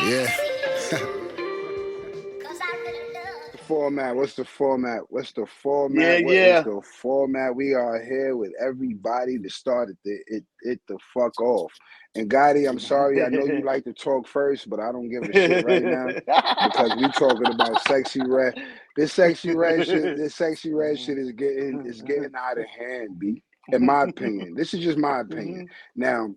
Yeah. Format? What's the format? What's the Yeah, format? What is yeah. the format? We are here with everybody to start it the fuck off. And Gotti, I'm sorry. I know you like to talk first, but I don't give a shit right now because we talking about sexy red. This sexy red shit is getting out of hand, B. In my opinion, this is just my opinion. Now,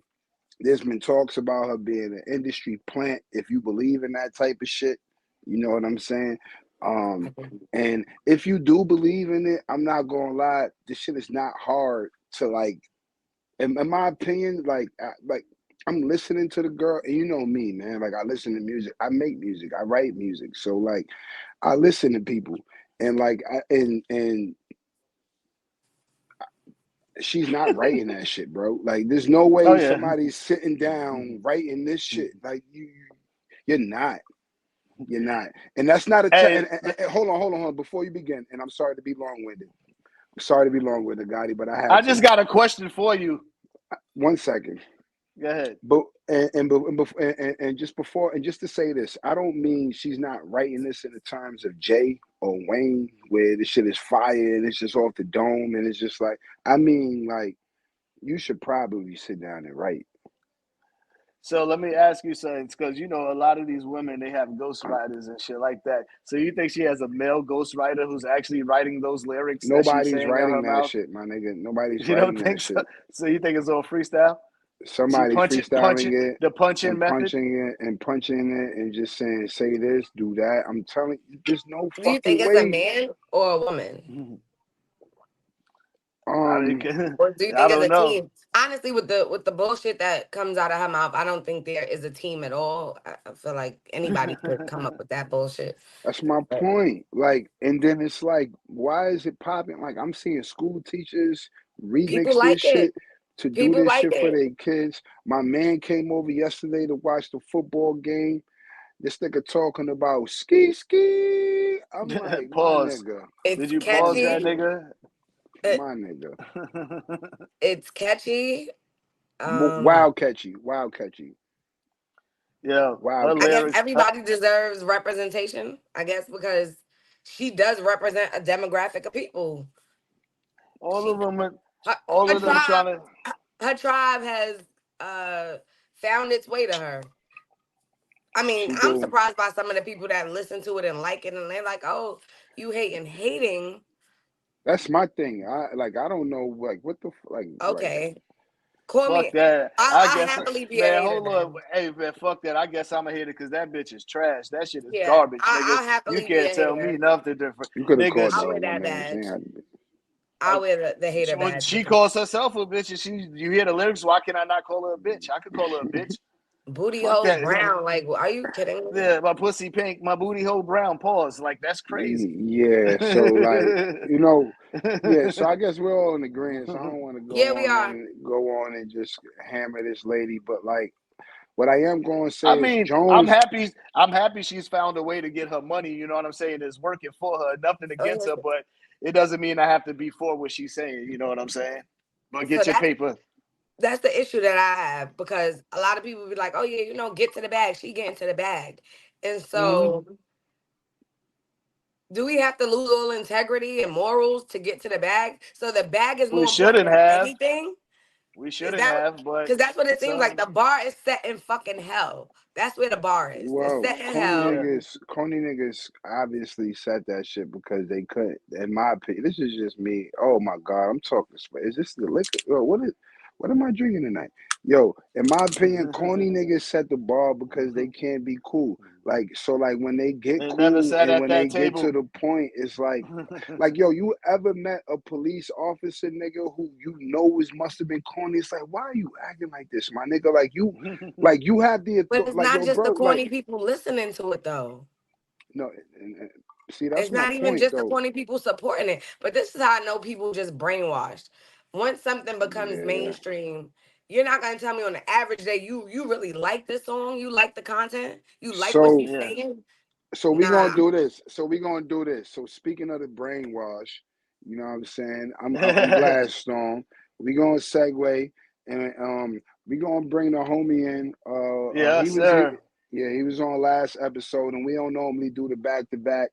there's been talks about her being an industry plant. If you believe in that type of shit, you know what I'm saying. Um, and if you do believe in it, I'm not gonna lie. This shit is not hard to like. In my opinion, like I'm listening to the girl, and you know me, man. Like I listen to music. I make music. I write music. So like, I listen to people, and like, and she's not writing that shit, bro. Like, there's no Oh way yeah. somebody's sitting down writing this shit. Like, you're not. You're not. And that's not a. Hey, And hold on. Before you begin, and I'm sorry to be long-winded. Sorry to be long-winded, Gotti, but I I have just to. got a question for you. 1 second. Go ahead. But and just before and just to say this, I don't mean she's not writing this in the terms of Jay or Wayne, where the shit is fire and it's just off the dome and it's just like I mean like you should probably sit down and write. So let me ask you something, because you know a lot of these women they have ghostwriters and shit like that. So you think she has a male ghostwriter who's actually writing those lyrics that she's Nobody's saying out writing her that mouth? shit, my nigga. Nobody's You don't writing that think so? shit. So you think it's all freestyle? She Somebody's punch it, punch freestyling it, it the punch in and method. punching it and just saying say this, do that. I'm telling you, there's no Do you think fucking it's a way. man or a woman? I mean, Um, Or do you I think it's don't a know. team? Honestly, with the bullshit that comes out of her mouth, I don't think there is a team at all. I feel like anybody could come up with that bullshit. that's my But point. Like, and then it's like, why is it popping? Like, I'm seeing school teachers people remix this like it. shit to do People this like shit for it. their kids. My man came over yesterday to watch the football game. This nigga talking about ski ski. I'm like, my Pause. nigga, Did It's you my pause that catchy. nigga, nigga? It, my nigga. it's catchy. Um, Wild catchy, wild catchy, Yeah, her wild I guess catchy. lyrics. everybody deserves representation. I guess because she does represent a demographic of people. All She of them, her, all her of them tribe trying to. her tribe has uh found its way to her. I mean, She I'm do. surprised by some of the people that listen to it and like it, and they're like, "Oh, you hating." That's my thing. I don't know like what the like. Okay, call Fuck me. that. I I'll guess, happily be a man, hater hold on. then. Hey, man, fuck that. I guess I'm a hater because that bitch is trash. That shit is Yeah, garbage, nigga. I'll You happily be can't a tell me hater. nothing different. You could have Nigga, called I'll her wear one that name. She ain't badge. had to be. I'll wear the hater when badge she because calls herself a bitch and you hear the lyrics, why can I not call her a bitch? I could call her a bitch. booty Fuck hole that. brown. Like, are you kidding me? Yeah, my pussy pink, my booty hole brown. Pause. Like, that's crazy. Yeah, so like you know, yeah. So I guess we're all in agreement. So I don't want to Yeah, we are. go on and just hammer this lady, but like what I am going to say I is mean, I'm Jones. happy. I'm happy she's found a way to get her money. You know what I'm saying? It's working for her. Nothing against her, but it doesn't mean I have to be for what she's saying. You know what I'm saying? But So get your paper. that's the issue that I have because a lot of people be like, "Oh yeah, get to the bag." She getting to the bag, and Mm-hmm. so do we have to lose all integrity and morals to get to the bag? So the bag is We more important shouldn't than have. anything. We Is shouldn't that have. But because that's what it seems like? some, The bar is set in fucking hell. That's where the bar is. It's Well, set in hell. yeah. Corny niggas obviously said that shit because they couldn't. In my opinion, this is just me. Oh my god, I'm talking. Is this the liquor? Yo, what am I drinking tonight? Yo, in my opinion, corny niggas set the bar because they can't be cool. Like so, like when they get They never cool sat and at when they that get to table. the point, it's like yo, you ever met a police officer nigga who you know is must have been corny? It's like, why are you acting like this, my nigga? Like you have the But it's like not yo, just the bro, like corny people listening to it though. no, see, that's It's my not even point just the though. corny people supporting it. But this is how I know people just brainwashed. Once something becomes Yeah. mainstream, you're not gonna tell me on the average day you really like this song, you like the content, you like what So she's Yeah. saying. we gonna Nah. do this. So speaking of the brainwash, you know what I'm saying? I'm Gladstone. We gonna segue and we gonna bring the homie in. Yes, sir. Yeah, he was on last episode, and we don't normally do the back-to-back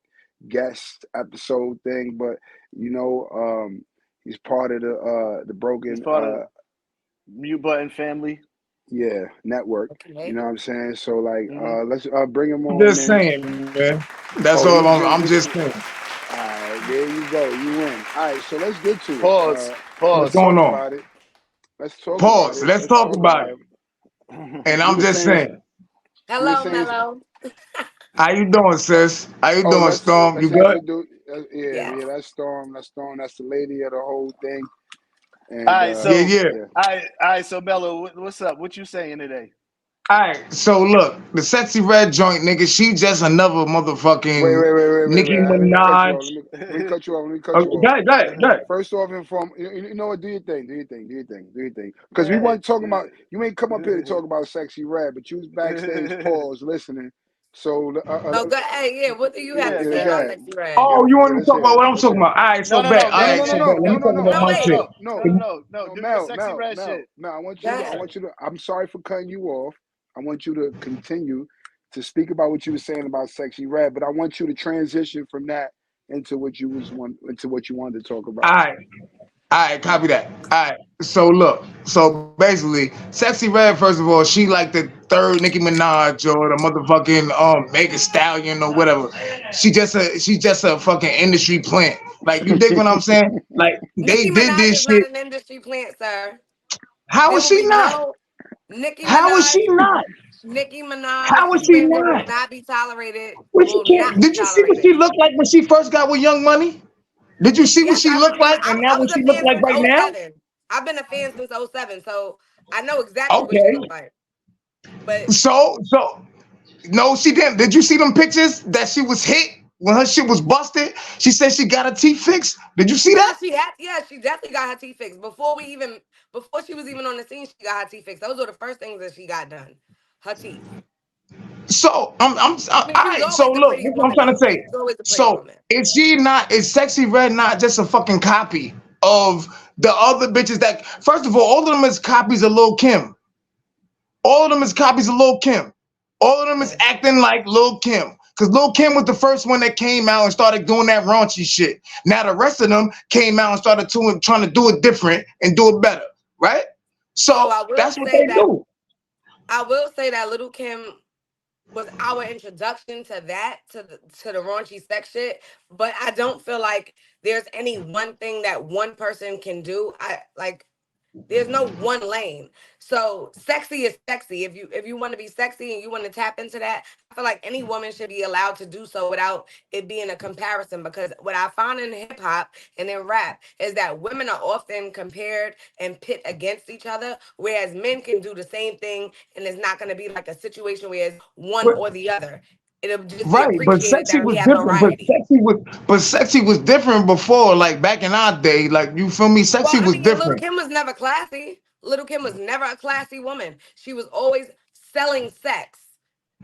guest episode thing, but he's part of the He's Broken part of Mute Button family. yeah network. You Okay. know what I'm saying? So like, Hmm. let's bring him I'm on just in. saying, man. That's Oh, all he was I'm in. just saying. All right, there you go. You win. All right, so let's get to it. Pause. What's Let's Pause. going talk on? about it. Let's talk about Pause. it. Let's Let's talk talk about about it. it. And We I'm were just saying, saying, we were Hello, saying. Mellow. how you doing, sis? How you Oh, doing, Storm? You let's good? introduce. Yes. Yeah. That's Storm. That's Storm. That's the lady of the whole thing. All And right, Yeah, so yeah. yeah. so Mello, what's up? What you saying today? All right. So look, the sexy red joint, nigga. She just another motherfucking Wait. Nicki All right, let me cut you Minaj. off. Let me cut you off. Let me cut Okay, you go off. ahead, go ahead, go ahead. First off, you know what? Do your thing. Do your thing. Do your thing. Do your thing. Go Because we ahead. weren't talking about. You ain't come up here to talk about sexy red, but you was backstage, pause, listening. So, Oh, good. Hey, yeah. What do you have to Yeah, say yeah, man. go about ahead. Sexy Red? Oh, you want to Let's talk hear about it. what I'm Let's talking hear it. about? All right, No, so no, bet. no. All Go No, ahead. right, no, Go no, so ahead. bet. no, Go Let no, me ahead. no, talk no, about no, my No, shit. no, no, no, Do your Mel, sexy Mel, red Mel, shit. Mel. Go ahead. I'm sorry for cutting you off. I want you to continue to speak about what you were saying about sexy red, but I want you to transition from that into what you wanted to talk All about. right. All right, copy that. All right. So look, so basically, Sexy Red, first of all, she like the third Nicki Minaj or the motherfucking Megan Stallion or whatever. She just a fucking industry plant. Like you dig what I'm saying? Like they Nicki did Minaj this is not shit. an industry plant, sir. How There is will she be not? no Nicki How is Minaj. she not? Nicki Minaj How is she slander will not? not be tolerated. What she Will can't? not be Did you see what tolerated. she looked like when she first got with Young Money? Did you see what Yes, she I looked remember. like and now I what was a she look fan like since right now? '07. I've been a fan since '07, so I know exactly what she Okay. looked like. But So no, she didn't. Did you see them pictures that she was hit when her shit was busted? She said she got her teeth fixed. Did you see that? she definitely got her teeth fixed. Before she was even on the scene, she got her teeth fixed. Those were the first things that she got done. Her teeth. So I mean, all she was right. So always a look, pretty this is what I'm woman trying to though. She say. was always a pretty So woman. is Sexy Red not just a fucking copy of the other bitches that? First of all of them is copies of Lil Kim. All of them is copies of Lil Kim. All of them is Yeah. acting like Lil Kim. Because Lil Kim was the first one that came out and started doing that raunchy shit. Now the rest of them came out and started trying to do it different and do it better. Right? So So that's what they do. I will say that Little Kim was our introduction to to the raunchy sex shit. But I don't feel like there's any one thing that one person can do. I like there's no one lane. So sexy is sexy. If you want to be sexy and you want to tap into that, I feel like any woman should be allowed to do so without it being a comparison. Because what I found in hip hop and in rap is that women are often compared and pit against each other, whereas men can do the same thing, and it's not going to be like a situation where it's one But or the other. It'll just be right, but appreciated sexy that we was have different. variety. But sexy was different before, like back in our day. Like you feel me? Well, Sexy I was mean, Little different. Kim was never classy. Little Kim was never a classy woman. She was always selling sex.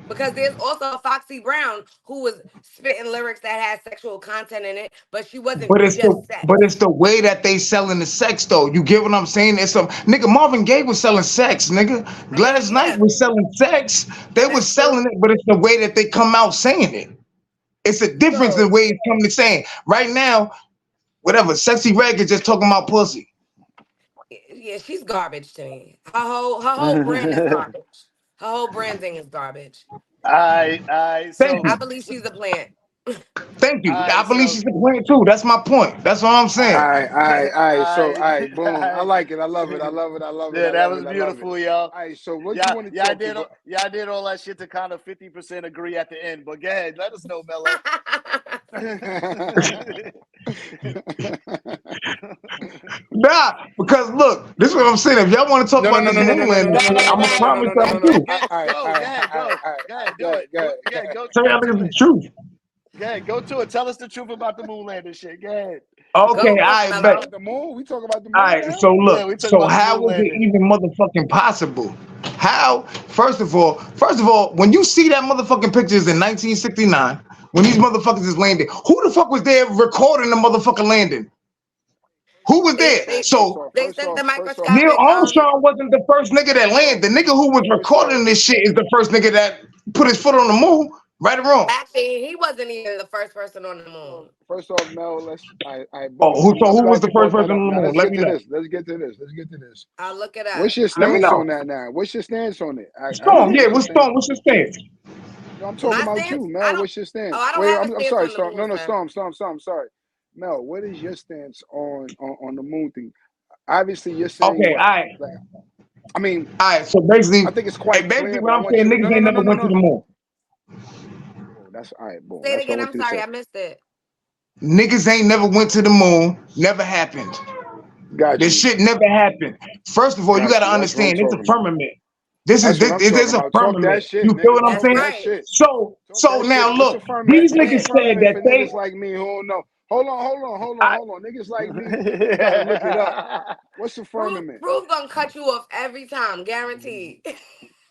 Because there's also a Foxy Brown who was spitting lyrics that had sexual content in it, but she wasn't just sex. But it's the way that they selling the sex though. You get what I'm saying? It's some nigga Marvin Gaye was selling sex, nigga. I Gladys mean, Knight yeah, was selling sex. They was that's true. selling it, but it's the way that they come out saying it. It's a difference in the So, way it's coming to saying. Right now, whatever, sexy red is just talking about pussy. yeah, she's garbage to me. Her whole brand is garbage. Her whole branding is garbage. I. Thank So, I you. believe she's a plant. Thank you. I. I believe So, she's the point too. That's my point. That's what I'm I. saying. All right. So, all I. right, boom. I I. like it. I love it. I love it. I love it. Yeah, I that love was it. I love it. beautiful, y'all. All right. So, what you want to talk about? I did all that shit to kind of 50% agree at the end. But go ahead, let us know, Mello. Nah, because look, this is what I'm saying. If y'all want to talk No, no, about no, this no, no, no, no, moonland, no, no, no, no, I'm no, gonna no, no, promise no, no, something no, no. too. All Go right, ahead, go ahead, do it. go Tell y'all niggas the truth. Go ahead, go to it. Tell us the truth about the moonland and shit. Go ahead. Okay, Go off, I talk bet. Mellow. about the moon. We talk about the All moon right, now. so Yeah, look, we talk so about the how moon was it landing. even motherfucking possible? How? First of all, when you see that motherfucking pictures in 1969, when these motherfuckers is landing, who the fuck was there recording the motherfucking landing? Wwho was They there? Okay, they So they sent the first off, Neil microscopic Armstrong wasn't the first nigga that landed. The nigga who was first off, recording this shit is the first nigga that put his foot on the moon, right or wrong? Actually, he wasn't even the first person on the moon. First off, Mel, I Oh, boom. so I'm who was glad the you first brought that person up. on the Now moon? let's Let get me to know. this. Let's get to this. Let's get to this. I'll look it up. What's your Let me stance know. on that now? What's your stance on it? Storm, Actually, yeah, what's your what's stance? Storm? What's your stance? No, I'm talking My about stance? you, I Mel. don't. What's your Oh, stance? I don't Wait, have a I'm stance sorry, on the Storm. moon, No, no, sir. Storm. I'm sorry. Mel, what is your stance on the moon thing? Obviously, you're saying Okay, all what? right. Like, I mean, All right, so I basically, think it's hey, quite basically clear, but what I I'm want saying, you to niggas ain't never went to the moon. Oh, that's all right. Boom. Say it That's what I again. want I'm you to sorry, say. I missed it. Niggas ain't never went to the moon. Never happened. Got This you. shit never happened. First of all, you Got gotta you. That's what I'm understand, it's a talking about. firmament. This is That's what this I'm it talking is a about. Talk that firmament. shit, You feel nigga. what I'm That's Talk saying? that right. shit. Talk So that now shit. What's a look, firmament? these What's a niggas Shit. said firmament that for they niggas like me who don't know? I, Hold on. Niggas like me who gotta look it up. What's a firmament? Proof gonna cut you off every time, guaranteed.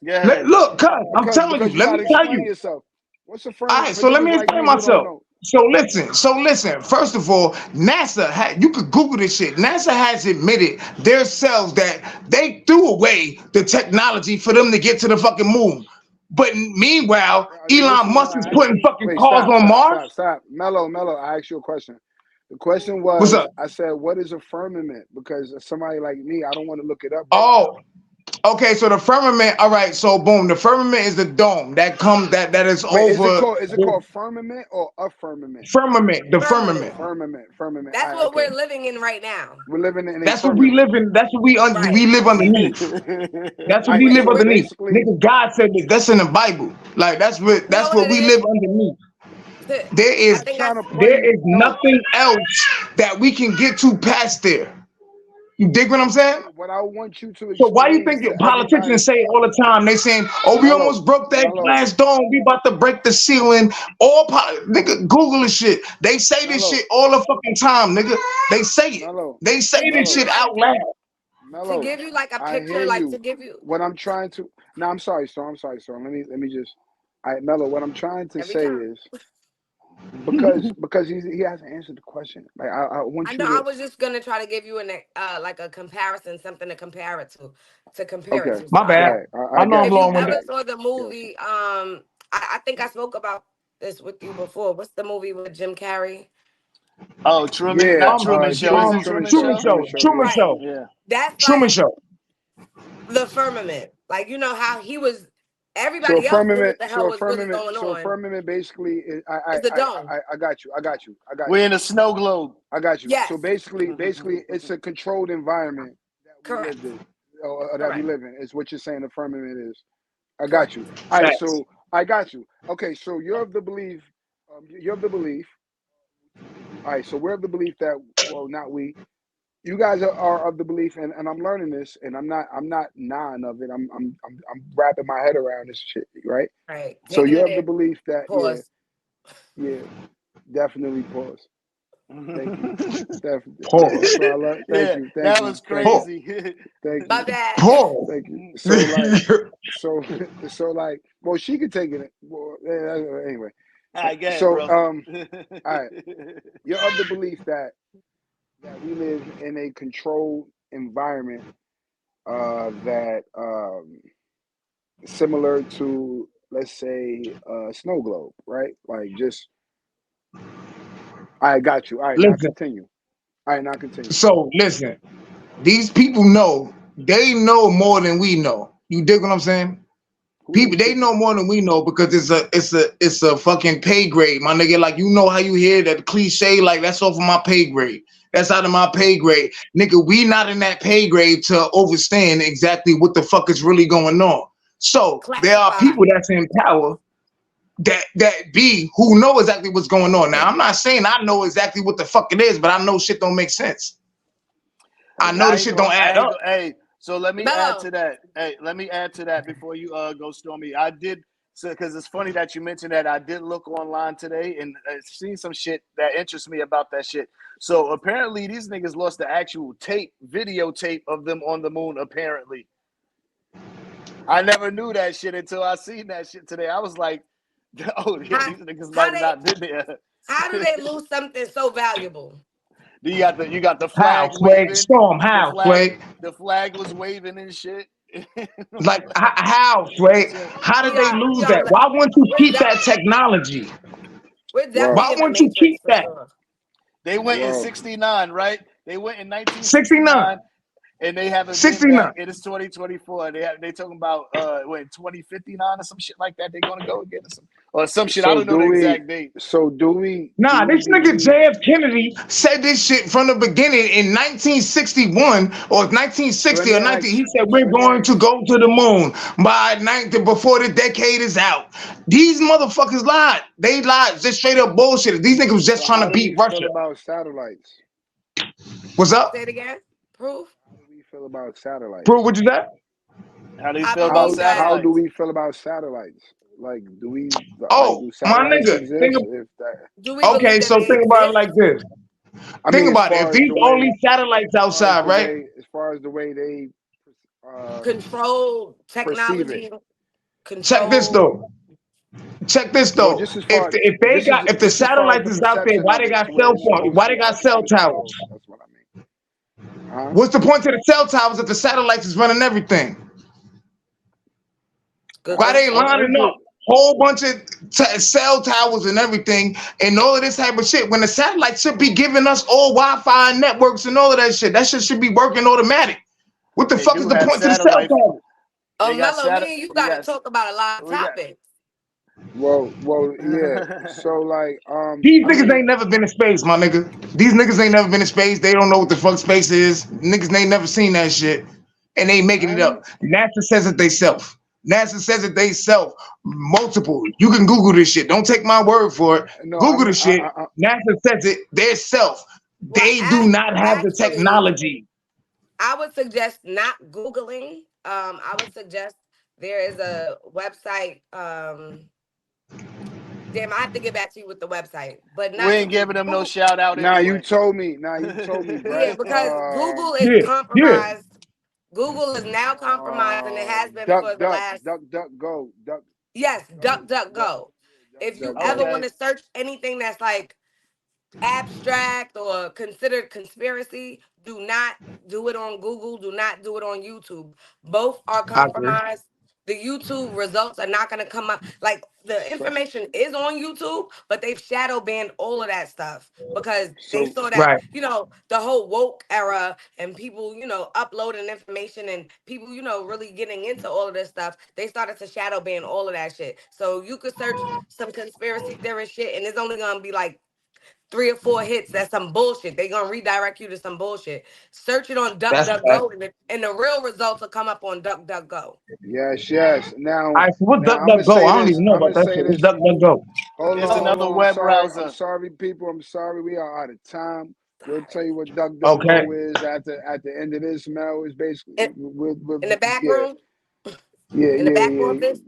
Go ahead. look, cuz I'm telling you, Because you let me gotta tell explain you. yourself. What's a All firmament right, for so let niggas me like explain me who don't myself. know? So listen. First of all, NASA had you could Google this shit. NASA has admitted themselves that they threw away the technology for them to get to the fucking moon. But meanwhile, Listen Elon to what Musk is I asked putting you. fucking Wait, cars on Mars. stop. Mellow. I asked you a question. The question What's was, up? I said, what is a firmament? Because somebody like me, I don't want to look it up right now. Oh, okay. So the firmament. All right. So boom, the firmament is the dome that is Wait, over is it the called firmament or a firmament? firmament. The Firmament. firmament. Firmament. That's All right, what okay. we're living in right now. We're living in a That's what we firmament. live in. That's what Right. we live underneath. That's All what right, we live so underneath. basically, Nigga, God said that. That's in the Bible. Like You know that's what what it we is? live underneath. There I is think trying to I. play no. nothing else that we can get to past there. You dig what I'm saying? What I want you to So why you explain think to politicians everybody, say all the time? They saying, "Oh, we almost broke that Mellow, glass dome. We about to break the ceiling." Nigga, Google this shit. They say this Mellow, shit all the fucking time, nigga. They say it. Mellow, They To say give this you shit Mellow, like out loud. to Mellow. give you like a I picture, hear like to you. give you What I'm trying to no, I'm sorry, Storm. Let me just Mellow, what I'm trying to every say time. is because he hasn't answered the question. Like I I want know you I to was just gonna try to give you an like a comparison, something to compare it to compare it okay, to. My go bad. So ahead. I I know I'm got if you. you long I winded. ever got you. saw the Yes. movie, I think I spoke about this with you before. What's the movie with Jim Carrey? Oh, Truman, Yeah, not Truman Show. Is it Truman Truman Show, Show? Truman Show, Truman yeah. Right. Show, Yeah. That's Truman like Show. the firmament. Like you know how he was. Everybody else knew what the hell was really going So a on. firmament basically is It's the dome. I got you. We're in a snow globe. I got you. So Yes. basically it's a controlled environment that we Correct. live in. Or that we Correct. live in is what you're saying the firmament is. I got Correct. you. All right, Facts. so I got you. Okay, so you're of the belief you're of the belief. All right, so we're of the belief that well not we. You guys are of the belief, and I'm learning this, and I'm not none of it. I'm wrapping my head around this shit, right? Right. So Taking you're it of the in. belief that Pause. yeah, definitely pause. Thank you. Definitely. That's Pause. what I love. Yeah, that was Pause. crazy. My bad. Pause. Thank you. So like, so so like, well, she could take it. Well, anyway. All right, go ahead, So bro. all right, you're of the belief that we live in a controlled environment that similar to let's say a snow globe, right? Like just I got you. All right, now Listen. continue. All right, now continue. So listen. These people know. They know more than we know. You dig what I'm saying? Who People these they know people? more than we know because it's a fucking pay grade, my nigga. Like you know how you hear that cliche, like that's off of my pay grade. That's out of my pay grade. Nigga, we not in that pay grade to understand exactly what the fuck is really going on. So there are Classified. people that's in power that be who know exactly what's going on. Now I'm not saying I know exactly what the fuck it is, but I know shit don't make sense. I know the shit don't I add ain't up. go. Hey, so let me add Mellow. to that. Hey, let me add to that before you go, Stormy. I did so because it's funny that you mentioned that. I did look online today and seen some shit that interests me about that shit. So apparently these niggas lost the actual videotape of them on the moon. Apparently, I never knew that shit until I seen that shit today. I was like, oh yeah, How these niggas might how have they not been there. how do they lose something so valuable? You got the How, flag Sway? waving, Storm, the how, flag Sway? the flag was waving and shit. Like how, right? So How did they We lose are that? Why wouldn't you we're, keep def- that technology? we're Well, definitely Why in the wouldn't you matrix keep for that? sure. they went in well, '69, right? They went in 69, 1969, and they haven't been 69. back. It is 2024. They talking about when 2059 or some shit like that. They're gonna go again or some shit. I so don't know do the we? exact date. So do Nah, we this nigga believe? JF Kennedy said this shit from the beginning in 1961 or So let 1960 me or 19. ask. He said we're Let me going ask. to go to the moon by before the decade is out. These motherfuckers lied. They lied. Just straight up bullshit. These niggas was just So trying how to do beat we feel Russia. about satellites? What's Say up? it again. Proof. How do we feel about satellites? Prove what you said. How do you I feel about believe that. How do satellites? we feel about satellites? Like, Oh, do my satellites nigga. exist? If that, Do we believe Okay, that so they think about it exist? like this. I Think mean, about it. If these only satellites outside, right? as far as the way they uh Control perceive it. technology, Check this control. though. Check this Well, though. If the just as far as satellites the is out there, perception why of they it, got to where cell it's phone? supposed Why to they be got cell towers? uncontrolled. That's what I mean. Huh? What's the point to the cell towers if the satellites is running everything? Good Why they question. It's lining just up whole bunch of cell towers and everything and all of this type of shit when the satellites should be giving us all Wi-Fi and networks and all of that shit? That shit should be working automatic. What the They fuck is do the have point to the cell satellites. towers? Oh, They got Mello, sat. me and you We got to got. talk about a lot of We got. topics. yeah. So like, These I niggas mean, ain't never been in space, my nigga. These niggas ain't never been in space. They don't know what the fuck space is. Niggas ain't never seen that shit. And they making it I ain't up. NASA says it they self. NASA says it they self. Multiple. You can Google this shit. Don't take my word for it. no. Google the shit. NASA says it their self. Well, They do not have the actually, technology. I would suggest not Googling. I would suggest there is a website. Damn, I have to get back to you with the website, but We not to ain't giving them no Google. shout out Nah, you anyway. told me. Nah, you told me, Yeah, right? because Google is Yeah, yeah. compromised. Google is now compromised, and it has been for the last. Duck, go, duck, Yes, go, duck, duck, duck, go. duck, If duck, you ever go. want Okay. to search anything that's like abstract or considered conspiracy, do not do it on Google. Do not do it on YouTube. Both are I agree. compromised. The YouTube results are not going to come up. Like the So, information is on YouTube, but they've shadow banned all of that stuff because they so, saw that, Right. the whole woke era and people, uploading information and people, really getting into all of this stuff. They started to shadow ban all of that shit. So you could search some conspiracy theorist shit and it's only going to be like 3 or 4 hits. That's some bullshit. They gonna redirect you to some bullshit. Search it on That's fact. DuckDuckGo, and the real results will come up on DuckDuckGo. yes, yes. All right, so what's Now Duck I'm Duck gonna Go? say I don't this. even know I'm about gonna that say shit. What's this. Duck Duck Go? It's another I'm web sorry. I'm browser. sorry, people. I'm sorry. We are out of time. We'll tell you what Duck Duck Okay. Go is at the end of this. Mel is basically In, in the back yeah, room, yeah, in the yeah, back room of yeah, this.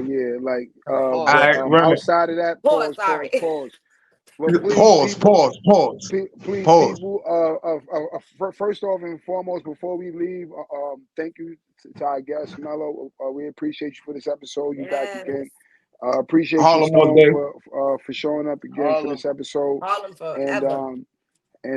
yeah. Like All Pause. but right, run it. outside of that, Pause, sorry. pause. Well, please, Pause, people, pause, pause, please, pause. people. First off and foremost, before we leave, thank you to our guest Mello. We appreciate you for this episode. You back Yes. again. Appreciate you, Harlem all Stone, day. for showing up again for Harlem. this episode. Harlem And forever.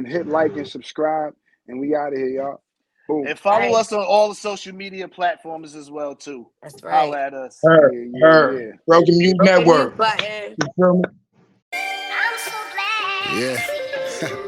hit like and subscribe. And we out of here, y'all. Boom. And follow Right. us on all the social media platforms as well too. That's Holla right. at us. Her, Yeah, yeah, her. yeah. Broken Mute Broken Network. mute button. You feel me? I'm so glad. Yeah.